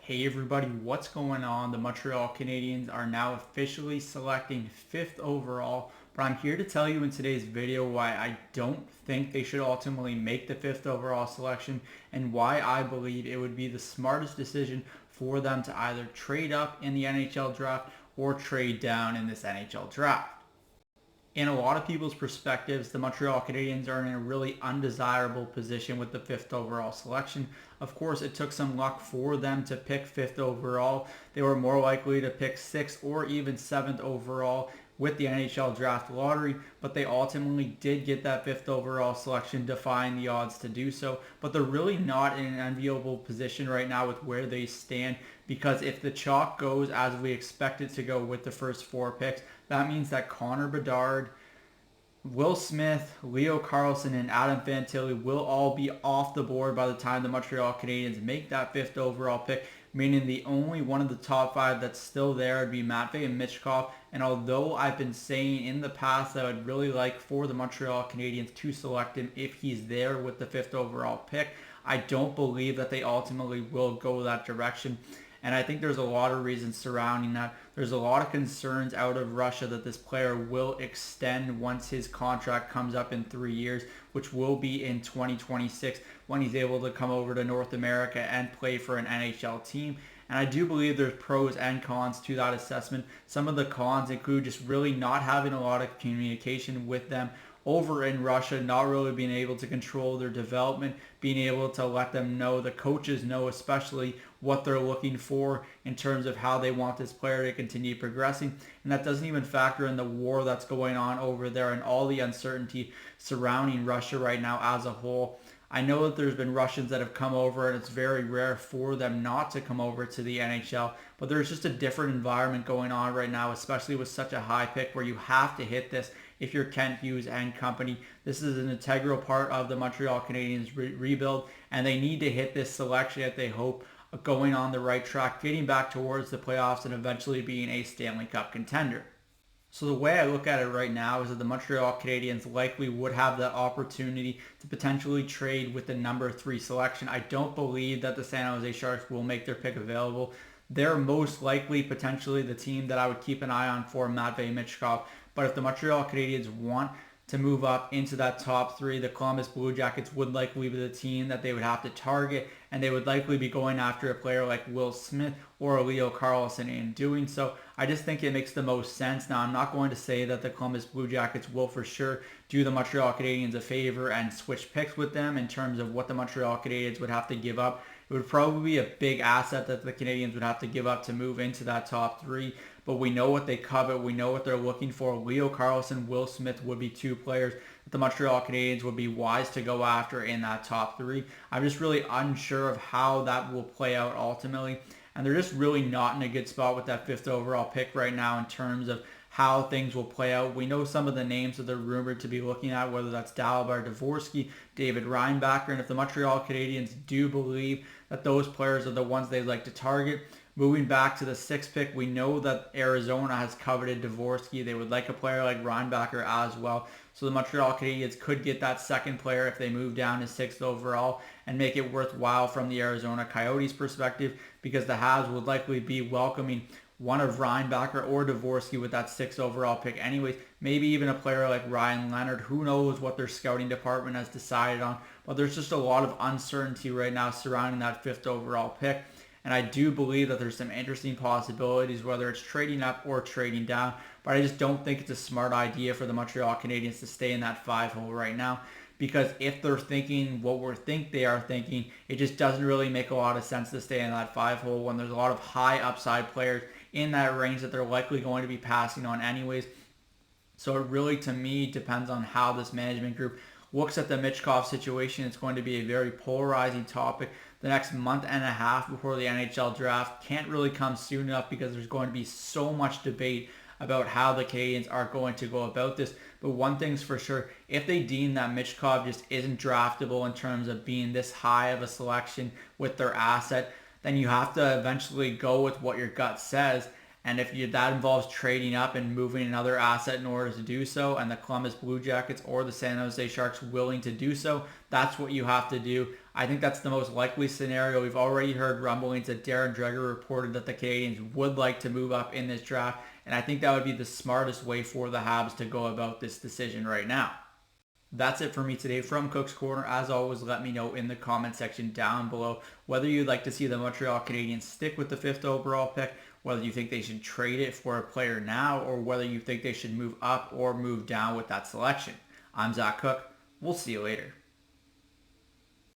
Hey everybody, what's going on? The Montreal Canadiens are now officially selecting 5th overall, but I'm here to tell you in today's video why I don't think they should ultimately make the 5th overall selection and why I believe it would be the smartest decision for them to either trade up in the NHL draft or trade down in this NHL draft. In a lot of people's perspectives, the Montreal Canadiens are in a really undesirable position with the 5th overall selection. Of course, it took some luck for them to pick 5th overall. They were more likely to pick 6th or even 7th overall with the NHL draft lottery, but they ultimately did get that 5th overall selection, defying the odds to do so. But they're really not in an enviable position right now with where they stand, because if the chalk goes as we expect it to go with the first 4 picks, that means that Connor Bedard, Will Smith, Leo Carlsson, and Adam Fantilli will all be off the board by the time the Montreal Canadiens make that 5th overall pick, meaning the only one of the top 5 that's still there would be Matvei Michkov. And although I've been saying in the past that I'd really like for the Montreal Canadiens to select him if he's there with the 5th overall pick, I don't believe that they ultimately will go that direction. And I think there's a lot of reasons surrounding that. There's a lot of concerns out of Russia that this player will extend once his contract comes up in 3 years, which will be in 2026 when he's able to come over to North America and play for an NHL team. And I do believe there's pros and cons to that assessment. Some of the cons include just really not having a lot of communication with them over in Russia, not really being able to control their development, being able to let them know, the coaches know especially, what they're looking for in terms of how they want this player to continue progressing. And that doesn't even factor in the war that's going on over there and all the uncertainty surrounding Russia right now as a whole. I know that there's been Russians that have come over, and it's very rare for them not to come over to the NHL, but there's just a different environment going on right now, especially with such a high pick where you have to hit this if you're Kent Hughes and company. This is an integral part of the Montreal Canadiens rebuild, and they need to hit this selection if they hope of going on the right track, getting back towards the playoffs, and eventually being a Stanley Cup contender. So the way I look at it right now is that the Montreal Canadiens likely would have the opportunity to potentially trade with the number 3 selection. I don't believe that the San Jose Sharks will make their pick available. They're most likely potentially the team that I would keep an eye on for Matvei Michkov. But if the Montreal Canadiens want to move up into that top 3, the Columbus Blue Jackets would likely be the team that they would have to target, and they would likely be going after a player like Will Smith or Leo Carlsson in doing so. I just think it makes the most sense. Now, I'm not going to say that the Columbus Blue Jackets will for sure do the Montreal Canadiens a favor and switch picks with them in terms of what the Montreal Canadiens would have to give up. It would probably be a big asset that the Canadiens would have to give up to move into that top 3. But we know what they covet. We know what they're looking for. Leo Carlsson, Will Smith would be 2 players that the Montreal Canadiens would be wise to go after in that top 3. I'm just really unsure of how that will play out ultimately. And they're just really not in a good spot with that 5th overall pick right now in terms of how things will play out. We know some of the names that they're rumored to be looking at, whether that's Dalibor Dvorsky, David Reinbacher, and if the Montreal Canadiens do believe that those players are the ones they'd like to target. Moving back to the 6th pick, we know that Arizona has coveted Dvorsky. They would like a player like Reinbacher as well. So the Montreal Canadiens could get that second player if they move down to 6th overall and make it worthwhile from the Arizona Coyotes perspective, because the Habs would likely be welcoming one of Reinbacher or Dvorsky with that 6th overall pick anyways. Maybe even a player like Ryan Leonard. Who knows what their scouting department has decided on. But there's just a lot of uncertainty right now surrounding that 5th overall pick. And I do believe that there's some interesting possibilities, whether it's trading up or trading down. But I just don't think it's a smart idea for the Montreal Canadiens to stay in that 5 hole right now. Because if they're thinking what we think they are thinking, it just doesn't really make a lot of sense to stay in that 5 hole when there's a lot of high upside players in that range that they're likely going to be passing on anyways. So it really, to me, depends on how this management group looks at the Michkov situation. It's going to be a very polarizing topic. The next month and a half before the NHL draft can't really come soon enough, because there's going to be so much debate about how the Canadiens are going to go about this. But one thing's for sure, if they deem that Michkov just isn't draftable in terms of being this high of a selection with their asset, then you have to eventually go with what your gut says. And if that involves trading up and moving another asset in order to do so, and the Columbus Blue Jackets or the San Jose Sharks willing to do so, that's what you have to do. I think that's the most likely scenario. We've already heard rumblings that Darren Dreger reported that the Canadiens would like to move up in this draft, and I think that would be the smartest way for the Habs to go about this decision right now. That's it for me today from Cook's Corner. As always, let me know in the comment section down below whether you'd like to see the Montreal Canadiens stick with the 5th overall pick, whether you think they should trade it for a player now, or whether you think they should move up or move down with that selection. I'm Zach Cook. We'll see you later.